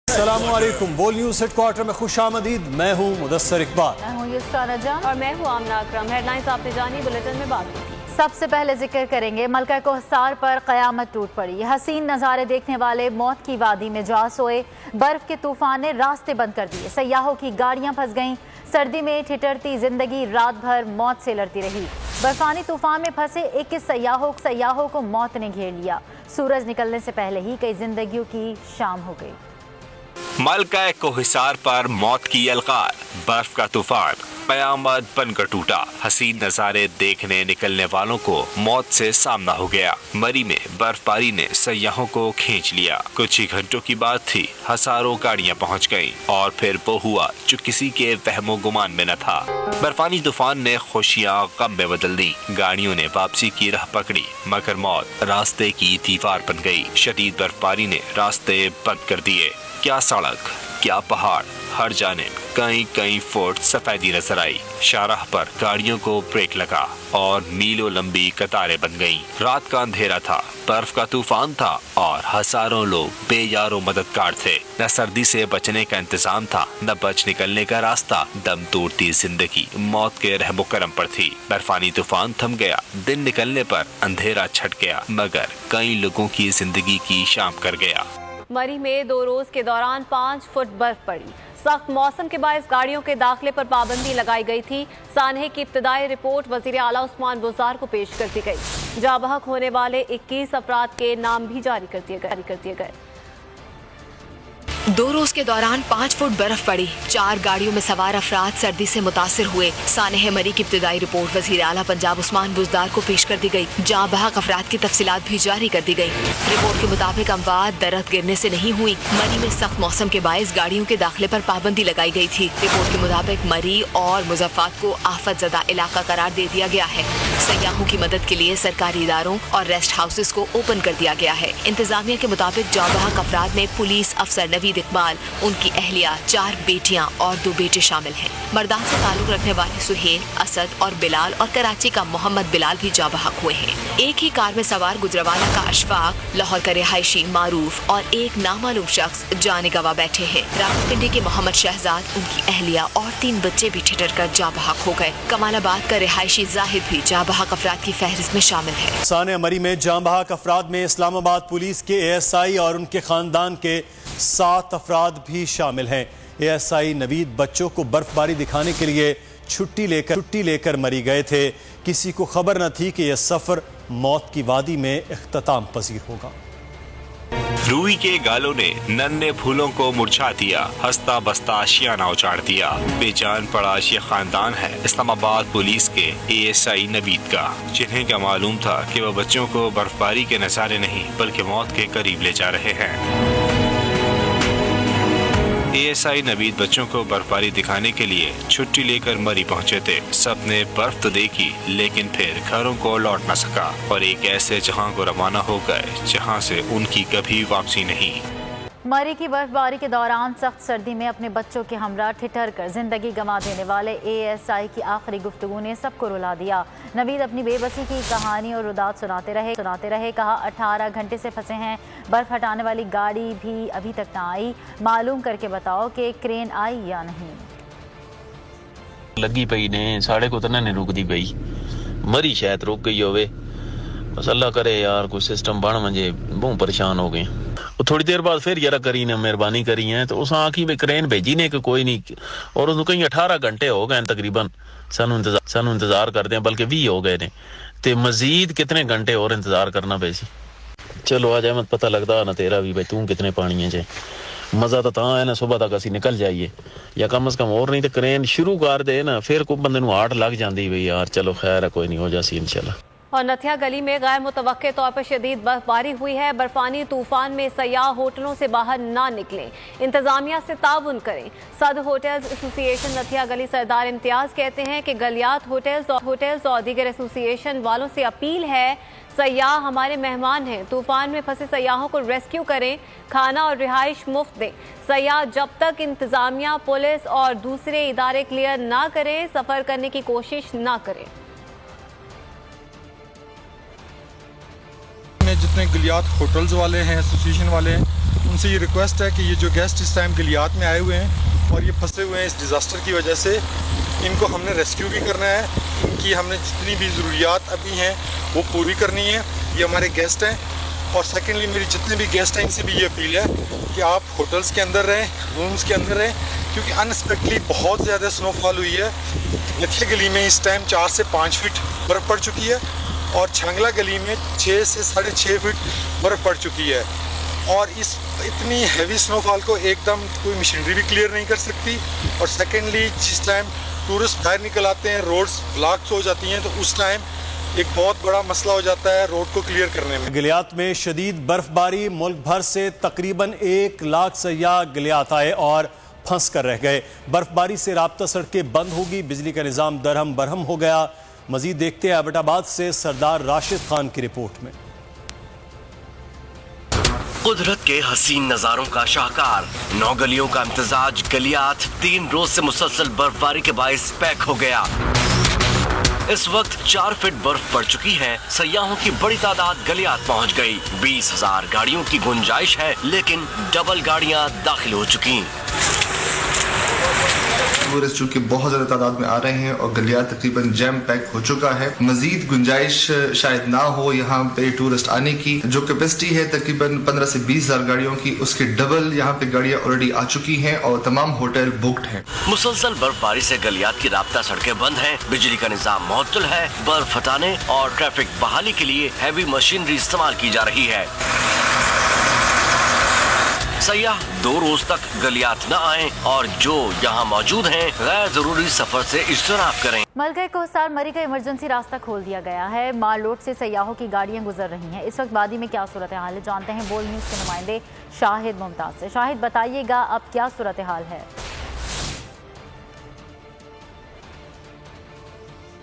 السلام علیکم، بول نیوز ہیڈ کوارٹر میں خوش آمدید۔ میں ہوں مدثر اقبال، میں ہوں یسرا نجم اور میں ہوں آمنہ اکرم۔ ہیڈ لائنز آپ نے جانی، بلیٹن میں بات ہوگی۔ سب سے پہلے ذکر کریں گے ملکہ کوہسار پر قیامت ٹوٹ پڑی۔ حسین نظارے دیکھنے والے موت کی وادی میں جا سوئے۔ برف کے طوفان نے راستے بند کر دیے، سیاحوں کی گاڑیاں پھنس گئیں۔ سردی میں ٹھٹرتی زندگی رات بھر موت سے لڑتی رہی۔ برفانی طوفان میں پھنسے 21 سیاحوں کو موت نے گھیر لیا۔ سورج نکلنے سے پہلے ہی کئی زندگیوں کی شام ہو گئی۔ ملکہ کوہسار پر موت کی یلغار، برف کا طوفان قیامت بن کر ٹوٹا۔ حسین نظارے دیکھنے نکلنے والوں کو موت سے سامنا ہو گیا۔ مری میں برف باری نے سیاحوں کو کھینچ لیا۔ کچھ ہی گھنٹوں کی بات تھی، ہزاروں گاڑیاں پہنچ گئیں اور پھر وہ ہوا جو کسی کے وہم و گمان میں نہ تھا۔ برفانی طوفان نے خوشیاں غم میں بدل دی۔ گاڑیوں نے واپسی کی راہ پکڑی، مگر موت راستے کی دیوار بن گئی۔ شدید برف باری نے راستے بند کر دیے۔ کیا سڑک، کیا پہاڑ، ہر جانب کئی فٹ سفیدی نظر آئی۔ شاہراہ پر گاڑیوں کو بریک لگا اور میلوں لمبی قطاریں بن گئیں۔ رات کا اندھیرا تھا، برف کا طوفان تھا اور ہزاروں لوگ بے یار و مددگار تھے۔ نہ سردی سے بچنے کا انتظام تھا، نہ بچ نکلنے کا راستہ۔ دم توڑتی زندگی موت کے رحم و کرم پر تھی۔ برفانی طوفان تھم گیا، دن نکلنے پر اندھیرا چھٹ گیا، مگر کئی لوگوں کی زندگی کی شام کر گیا۔ مری میں 2 روز کے دوران 5 فٹ برف پڑی۔ سخت موسم کے باعث گاڑیوں کے داخلے پر پابندی لگائی گئی تھی۔ سانحے کی ابتدائی رپورٹ وزیر اعلیٰ عثمان بزدار کو پیش کر دی گئی۔ جاں بحق ہونے والے 21 افراد کے نام بھی جاری کر دیے گئے۔ 2 روز کے دوران 5 فٹ برف پڑی۔ 4 گاڑیوں میں سوار افراد سردی سے متاثر ہوئے۔ سانحہ مری کی ابتدائی رپورٹ وزیر اعلیٰ پنجاب عثمان بزدار کو پیش کر دی گئی۔ جاں بحق افراد کی تفصیلات بھی جاری کر دی گئی۔ رپورٹ کے مطابق اموات درخت گرنے سے نہیں ہوئی۔ مری میں سخت موسم کے باعث گاڑیوں کے داخلے پر پابندی لگائی گئی تھی۔ رپورٹ کے مطابق مری اور مضافات کو آفت زدہ علاقہ قرار دے دیا گیا ہے۔ سیاحوں کی مدد کے لیے سرکاری اداروں اور ریسٹ ہاؤسز کو اوپن کر دیا گیا ہے۔ انتظامیہ کے مطابق جاں بحق افراد میں پولیس افسر نوید اقبال، ان کی اہلیہ، 4 بیٹیاں اور 2 بیٹے شامل ہیں۔ مردان سے تعلق رکھنے والے سہیل، اسد اور بلال اور کراچی کا محمد بلال بھی جاں بحق ہوئے ہیں۔ ایک ہی کار میں سوار گجرانوالہ کا اشفاق، لاہور کا رہائشی معروف اور ایک نامعلوم شخص جان گواہ بیٹھے ہیں۔ راولپنڈی کے محمد شہزاد، ان کی اہلیہ اور 3 بچے بھی ٹھٹر کر جاں بحق ہو گئے۔ کمال آباد کا رہائشی زاہد بھی جاں بحق افراد کی فہرست میں شامل ہے۔ سانحہ مری میں جاں بحق افراد میں اسلام آباد پولیس کے ASI اور ان کے خاندان کے 7 افراد بھی شامل ہیں۔ ASI نوید بچوں کو برف باری دکھانے کے لیے چھٹی لے کر مری گئے تھے۔ کسی کو خبر نہ تھی کہ یہ سفر موت کی وادی میں اختتام پذیر ہوگا۔ روئی کے گالوں نے ننھے پھولوں کو مرجھا دیا، ہنستا بستا آشیانہ اجاڑ دیا۔ بے جان پڑا یہ خاندان ہے اسلام آباد پولیس کے ASI نوید کا، جنہیں کیا معلوم تھا کہ وہ بچوں کو برف باری کے نظارے نہیں بلکہ موت کے قریب لے جا رہے ہیں۔ ASI نوید بچوں کو برف باری دکھانے کے لیے چھٹی لے کر مری پہنچے تھے۔ سب نے برف تو دیکھی لیکن پھر گھروں کو لوٹ نہ سکا اور ایک ایسے جہاں کو روانہ ہو گئے جہاں سے ان کی کبھی واپسی نہیں۔ مری کی برف باری کے دوران سخت سردی میں اپنے بچوں کے ہمراہ ٹھٹر کر زندگی گنوا دینے والے ASI کی آخری گفتگو نے سب کو رلا دیا۔ نوید اپنی بے بسی کی کہانی اور ردات سناتے رہے۔ کہا 18 گھنٹے سے پھنسے ہیں، برف ہٹانے والی گاڑی بھی ابھی تک نہ آئی۔ معلوم کر کے بتاؤ کہ کرین آئی یا نہیں۔ لگی پئی نے ساڑے کو اتنا نہیں روک دی پئی، مری شاید روک گئی ہوئے۔ بس اللہ کرے یار کوئی سسٹم بن منجے، بہت پریشان ہو گئے۔ تھوڑی دیر بعد پھر یار کری نے مہربانی کری ہیں تو اس آنکھی میں کرین بھیجی نے کہ کوئی نہیں، اور اس کہیں 18 گھنٹے ہو گئے تقریباً سانو انتظار کر دیں، بلکہ 20 ہو گئے نے تے مزید کتنے گھنٹے اور انتظار کرنا پے سی۔ چلو آج احمد پتہ لگتا نا تیرا بھی بھائی توں کتنے پانی ہے مزہ تو ہے نا، صبح تک اسی نکل جائیے یا کم از کم، اور نہیں تو کرین شروع کر دے نا پھر کوئی بندے نو آٹ لگ جاندی بھائی یار چلو خیر ہے کوئی نہیں، ہو جاسی انشاءاللہ۔ اور نتھیا گلی میں غیر متوقع طور پر شدید برف باری ہوئی ہے۔ برفانی طوفان میں سیاح ہوٹلوں سے باہر نہ نکلیں، انتظامیہ سے تعاون کریں۔ صدر ہوٹلز ایسوسی ایشن نتھیا گلی سردار امتیاز کہتے ہیں کہ گلیات ہوٹلز اور دیگر ایسوسی ایشن والوں سے اپیل ہے، سیاح ہمارے مہمان ہیں، طوفان میں پھنسے سیاحوں کو ریسکیو کریں، کھانا اور رہائش مفت دیں۔ سیاح جب تک انتظامیہ، پولیس اور دوسرے ادارے کلیئر نہ کریں سفر کرنے کی کوشش نہ کریں۔ جتنے گلیات ہوٹلز والے ہیں، ایسوسی ایشن والے ہیں، ان उनसे ये रिक्वेस्ट है कि ये जो गेस्ट इस टाइम गलियात में आए हुए हैं और ये फंसे हुए हैं इस डिज़ास्टर की वजह से, इनको हमने रेस्क्यू भी करना है, इनकी हमने जितनी भी ज़रूरियात अभी हैं वो पूरी करनी है। ये हमारे गेस्ट हैं। और सेकेंडली मेरी जितने भी गेस्ट हैं इनसे भी ये अपील है कि आप होटल्स के अंदर रहें, रूम्स के अंदर रहें, क्योंकि अनएक्सपेक्टली बहुत ज़्यादा स्नोफॉल हुई है। नथिया गली में इस टाइम 4 से 5 फीट बर्फ़ पड़ चुकी है और छांगला गली में 6 से 6.5 फीट बर्फ़ पड़ चुकी है। और इस इतनी हैवी स्नोफॉल को एकदम कोई मशीनरी भी क्लियर नहीं कर सकती। और सेकेंडली जिस टाइम टूरिस्ट बाहर निकल आते हैं, रोड्स ब्लॉक्स हो जाती हैं, तो उस टाइम एक बहुत बड़ा मसला हो जाता है रोड को क्लियर करने में। गलियात में शदीद बर्फबारी, मुल्क भर से तकरीबन 1 लाख सयाह गलियात आए और फंस कर रह गए। बर्फबारी से राब्ता सड़कें बंद होगी, बिजली का निज़ाम दरहम बरहम हो गया। मजीद देखते हैं एबटाबाद से सरदार राशिद खान की रिपोर्ट में। कुदरत के हसीन नजारों का शाहकार 9 गलियों का इम्तिजाज गलियात 3 रोज से मुसलसल बर्फबारी के बाइस पैक हो गया। इस वक्त 4 फीट बर्फ पड़ चुकी है। सयाहों की बड़ी तादाद गलियात पहुंच गई। 20,000 गाड़ियों की गुंजाइश है, लेकिन डबल गाड़ियां दाखिल हो चुकी। टूरिस्ट जो कि बहुत ज़्यादा तादाद में आ रहे हैं और गलियात तकरीबन जैम पैक हो चुका है। मजीद गुंजाइश शायद ना हो यहाँ पे टूरिस्ट आने की। जो कैपेसिटी है तकरीबन 15 से 20,000 गाड़ियों की, उसके डबल यहाँ पे गाड़ियाँ ऑलरेडी आ चुकी हैं और तमाम होटल बुक्ड हैं। मुसलसल बर्फबारी से गलियात की राब्ता सड़कें बंद हैं, बिजली का निजाम मुअत्तल है। बर्फ हटाने और ट्रैफिक बहाली के लिए हैवी मशीनरी इस्तेमाल की जा रही है। सयाह 2 रोज तक गलियात न आए और जो यहाँ मौजूद हैं गैर जरूरी सफर से इज्तनाब करें। मलका कोहसार मरी का इमरजेंसी रास्ता खोल दिया गया है। माल रोड से सयाहों की गाड़ियां गुजर रही हैं। इस वक्त वादी में क्या सूरत हाल है, जानते हैं बोल न्यूज के नुमाइंदे शाहिद मुमताज से। शाहिद, बताइएगा अब क्या सूरत हाल है?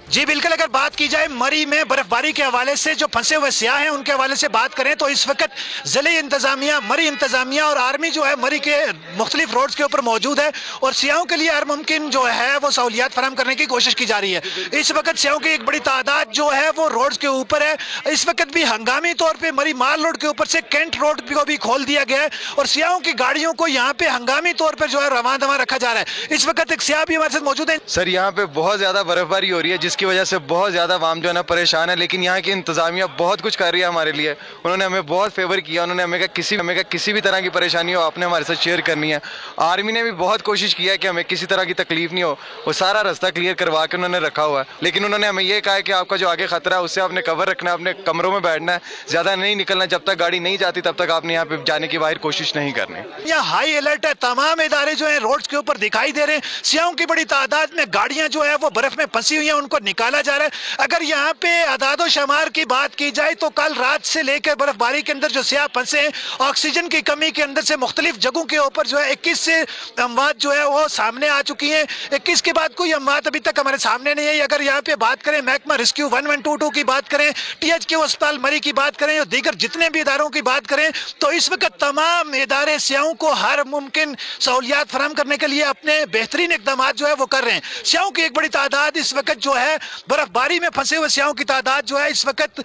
जी बिल्कुल, अगर बात की जाए मरी में बर्फबारी के हवाले से जो फंसे हुए सियाह हैं उनके हवाले से बात करें तो इस वक्त जिले इंतजामिया, मरी इंतजामिया और आर्मी जो है मरी के मुख्तलिफ रोड्स के ऊपर मौजूद है और सियाहों के लिए हर मुमकिन जो है वो सहूलियात फराहम करने की कोशिश की जा रही है। इस वक्त सियाहों की एक बड़ी तादाद जो है वो रोड्स के ऊपर है। इस वक्त भी हंगामी तौर पर मरी माल रोड के ऊपर से कैंट रोड को भी खोल दिया गया है और सियाहों की गाड़ियों को यहाँ पे हंगामी तौर पर जो है रवां दवां रखा जा रहा है। इस वक्त एक सियाह भी हमारे साथ मौजूद है। सर, यहाँ पे बहुत ज्यादा बर्फबारी हो रही है जिसकी वजह से बहुत ज्यादा आवाम जो है ना परेशान है, लेकिन यहाँ की इंतजामिया बहुत कुछ कर रही है हमारे लिए। उन्होंने हमें बहुत फेवर किया। उन्होंने हमें कहा किसी भी तरह की परेशानी हो आपने हमारे साथ शेयर करनी है। आर्मी ने भी बहुत कोशिश किया है कि हमें किसी तरह की तकलीफ नहीं हो। वो सारा रास्ता क्लियर करवा के उन्होंने रखा हुआ है, लेकिन उन्होंने हमें ये कहा है कि आपका जो आगे खतरा है उससे आपने कवर रखना है, अपने कमरों में बैठना है, ज्यादा नहीं निकलना। जब तक गाड़ी नहीं जाती तब तक आपने यहाँ पे जाने की बाहर कोशिश नहीं करनी। यहाँ हाई अलर्ट है। तमाम इदारे जो है रोड्स के ऊपर दिखाई दे रहे हैं। सियाहों की बड़ी तादाद में गाड़ियां जो है वो बर्फ में फंसी हुई हैं, उनको निकाला जा रहा है। अगर यहाँ पे आदादो शुमार की बात की जाए तो कल रात से लेकर बर्फबारी के अंदर जो सियाह फंसे हैं, ऑक्सीजन की कमी के अंदर से मुख्तलिफ जगहों के ऊपर जो है 21 से अमवात जो है वो सामने आ चुकी हैं। 21 के बाद कोई अमवात अभी तक हमारे सामने नहीं है। अगर यहाँ पे बात करें महकमा रेस्क्यू 1122 की बात करें, THQ अस्पताल मरी की बात करें और दीगर जितने भी इदारों की बात करें, तो इस वक्त तमाम इदारे सियाहों को हर मुमकिन सहूलियात फराहम करने के लिए अपने बेहतरीन इकदाम जो है वो कर रहे हैं। सियाहों की एक बड़ी तादाद इस वक्त जो है बर्फबारी में फंसे हुए सियाहों की तादाद जो है इस वक्त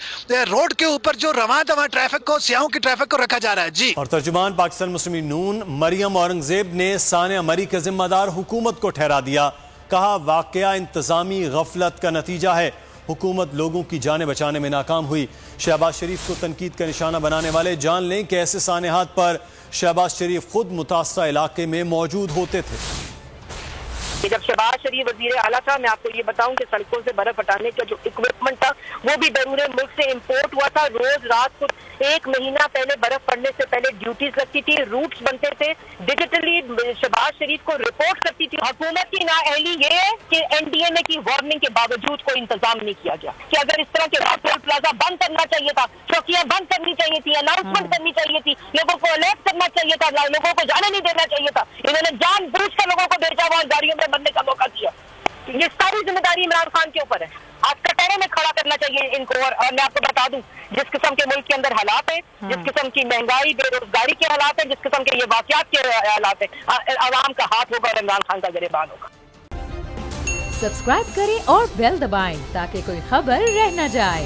रोड के ऊपर जो रवां दवां ट्रैफिक को, सियाहों की ट्रैफिक को रखा जा रहा है। जी। और तर्जुमान पाकिस्तान मुस्लिम नून मरियम औरंगजेब ने सानिया मरी का जिम्मेदार हुकूमत को ठहरा दिया। कहा वाकया इंतजामी गफलत का नतीजा है। हुकूमत लोगों की जानें बचाने में नाकाम हुई। शहबाज शरीफ को तनकीद का निशाना बनाने वाले जान लें कि ऐसे सानेहात पर शहबाज शरीफ खुद मुतासरा इलाके में मौजूद होते थे। जब शहबाज शरीफ वजीर आला था, मैं आपको ये बताऊं कि सड़कों से बर्फ हटाने का जो इक्विपमेंट था वो भी बैरून मुल्क से इम्पोर्ट हुआ था। रोज रात को 1 महीना पहले बर्फ पड़ने से पहले ड्यूटीज लगती थी, रूट्स बनते थे, डिजिटली शहबाज शरीफ को रिपोर्ट करती थी। हुकूमत की नाअहली ये है कि NDMA की वार्निंग के बावजूद कोई इंतजाम नहीं किया गया कि अगर इस तरह के टोल प्लाजा बंद करना चाहिए था, चौकियां बंद करनी चाहिए थी, अनाउंसमेंट करनी चाहिए थी, लोगों को अलर्ट करना चाहिए था, लोगों को जाने नहीं देना चाहिए था। इन्होंने जानबूझकर लोगों को भेजा हुआ गाड़ियों में बनने का मौका दिया। ये सारी जिम्मेदारी इमरान खान के ऊपर है। आज कटोरे में खड़ा करना चाहिए इनको। और मैं आपको बता दूं, जिस किस्म के मुल्क के अंदर हालात है, जिस किस्म की महंगाई बेरोजगारी के हालात है, जिस किस्म के ये वाकयात के हालात है, आवाम का हाथ होगा और इमरान खान का गिरबान होगा। सब्सक्राइब करें और बेल दबाएं ताकि कोई खबर रह न जाए।